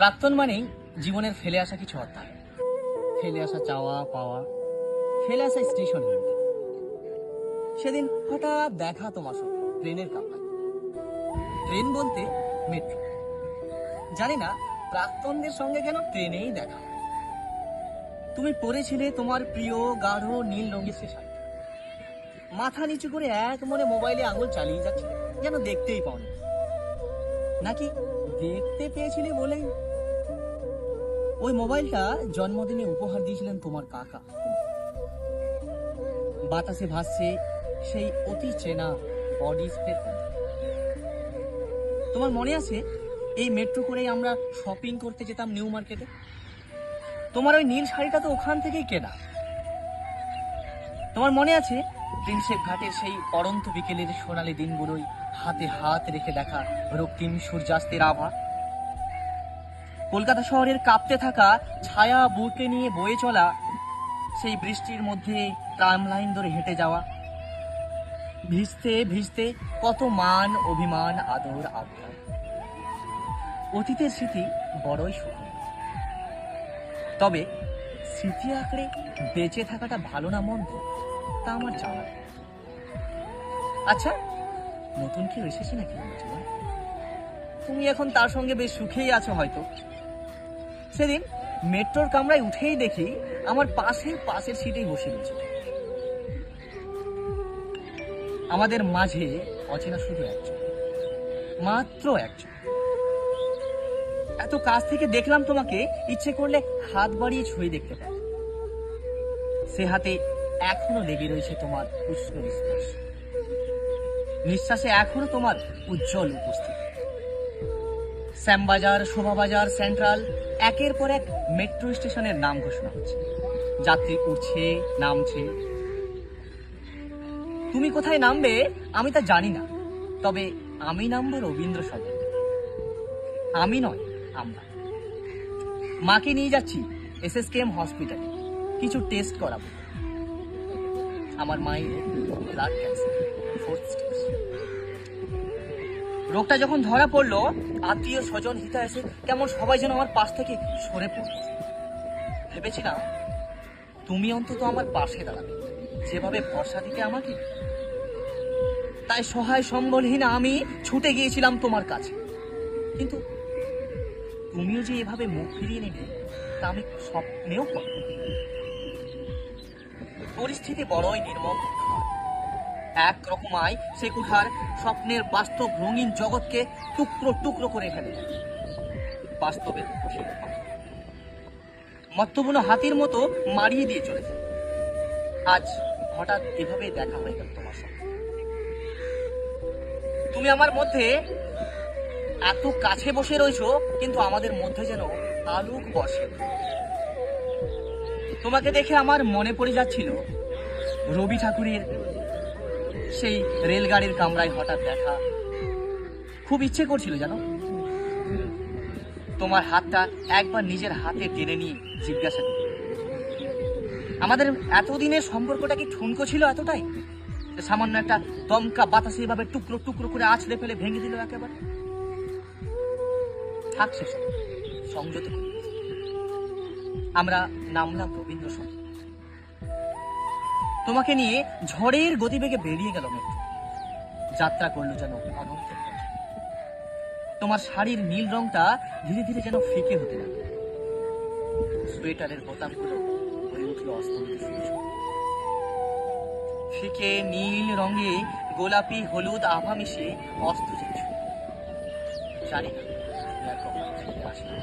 প্রাক্তন মানেই জীবনের ফেলে আসা কিছু অধ্যায়, ফেলে আসা চাওয়া পাওয়া, ফেলে আসা স্টেশনে। সেদিন হঠাৎ দেখা তোমার সঙ্গে ট্রেনের কামরায়। ট্রেন বলতে মেট্রো। জানি না প্রাক্তনদের সঙ্গে কেন ট্রেনেই দেখা হয়। তুমি পরেছিলে তোমার প্রিয় গাঢ় নীল রঙের সে শাড়ি, মাথা নিচু করে এক মনে মোবাইলে আঙুল চালিয়ে যাচ্ছে, যেন দেখতেই পাওনি। নাকি দেখতে পেয়েছিলে বলেই ওই মোবাইলটা জন্মদিনে উপহার দিয়েছিলেন তোমার কাকা। বাতাসে ভাসছে সেই অতি চেনা বডি স্প্রে। তোমার মনে আছে এই মেট্রো করেই আমরা শপিং করতে যেতাম নিউ মার্কেটে? তোমার ওই নীল শাড়িটা তো ওখান থেকেই কেনা। তোমার মনে আছে প্রিন্সেপ ঘাটের সেই পড়ন্ত বিকেলের সোনালি দিনগুলোই হাতে হাত রেখে দেখা রক্তিম সূর্যাস্তের আভা? কলকাতা শহরের কাঁপতে থাকা ছায়া বুকে নিয়ে বয়ে চলা সেই বৃষ্টির মধ্যে ট্রাম লাইন ধরে হেঁটে যাওয়া, ভিজতে ভিজতে কত মান অভিমান আদর আবদার। অতীতের স্মৃতি বড়ই সুখী, তবে স্মৃতি আঁকড়ে বেঁচে থাকাটা ভালো না মন্দ তা আমার জানা নেই। আচ্ছা, নতুন কেউ এসেছে নাকি তোমার জীবনে? তুমি এখন তার সঙ্গে বেশ সুখেই আছো হয়তো। সেদিন মেট্রোর কামরায় উঠেই দেখি আমার পাশের সিটেই বসে রয়েছে। আমাদের মাঝে অচেনা শুধু একজন, মাত্র একজন। এত কাছ থেকে দেখলাম তোমাকে, ইচ্ছে করলে হাত বাড়িয়ে ছুঁয়ে দেখতে পাই। সে হাতে এখনো লেগে রয়েছে তোমার উষ্ণ স্পর্শ, নিঃশ্বাসে এখনো তোমার উজ্জ্বল উপস্থিতি। শ্যামবাজার, শোভাবাজার, সেন্ট্রাল, একের পর এক মেট্রো স্টেশনের নাম ঘোষণা হচ্ছে, যাত্রী উঠছে নামছে। তুমি কোথায় নামবে আমি তা জানি না, তবে আমি নামবো রবীন্দ্র সদন। আমি নয়, আমরা। মাকে নিয়ে যাচ্ছি SSKM হসপিটালে, কিছু টেস্ট করাবো। আমার মায়ের ব্লাড ক্যান্সার, 4th স্টেজ। রোগটা যখন ধরা পড়লো, আত্মীয় স্বজন হিতা এসে কেমন সবাই যেন আমার পাশ থেকে সরে পড়ল। ভেবেছিলাম তুমি অন্তত আমার পাশে দাঁড়াবে, যেভাবে ভরসা দিতে আমাকে। তাই সহায় সম্বলহীন আমি ছুটে গিয়েছিলাম তোমার কাছে। কিন্তু তুমিও যে এভাবে মুখ ফিরিয়ে নেবে তা আমি স্বপ্নেও করিনি। পরিস্থিতি বড়ই নির্মম। এক রকমায় সে কুঠার স্বপ্নের বাস্তব রঙিন জগৎকে টুকরো টুকরো করে ফেলে। বাস্তবের মত্তবুনো হাতির মতো মারিয়ে দিয়ে চলেছে। আজ হঠাৎ এভাবে দেখা হয়ে গেল তোমার সঙ্গে। তুমি আমার মধ্যে এত কাছে বসে রয়েছো, কিন্তু আমাদের মধ্যে যেন আলোক বসে। তোমাকে দেখে আমার মনে পড়ে যাচ্ছিল রবি ঠাকুরের সেই রেলগাড়ির কামরায় হঠাৎ দেখা। খুব ইচ্ছে করছিল জানো, তোমার হাতটা একবার নিজের হাতে টেনে নিয়ে জিজ্ঞাসা করি, আমাদের এতদিনের সম্পর্কটা কি ঠুনকো ছিল এতটাই, সামান্য একটা দমকা বাতাসে এভাবে টুকরো টুকরো করে আছড়ে ফেলে ভেঙে দিল একেবারে? থাক সেসব, সংযত করি। আমরা নামলাম রবীন্দ্র সদন। তোমাকে নিয়ে ঝড়ের গতিবেগে বেরিয়ে গেল মেট্রো। যাত্রা করলো যেন অনন্ত। তোমার শাড়ির নীল রংটা ধীরে ধীরে যেন ফিকে হতে লাগলো। সোয়েটারের বোতামগুলো হয়ে উঠলো অস্তমিত সূর্য। ফিকে নীল রঙে গোলাপি হলুদ আভা মিশিয়ে অস্ত যাচ্ছে। জানি না আর কখন ফিরে আসবে।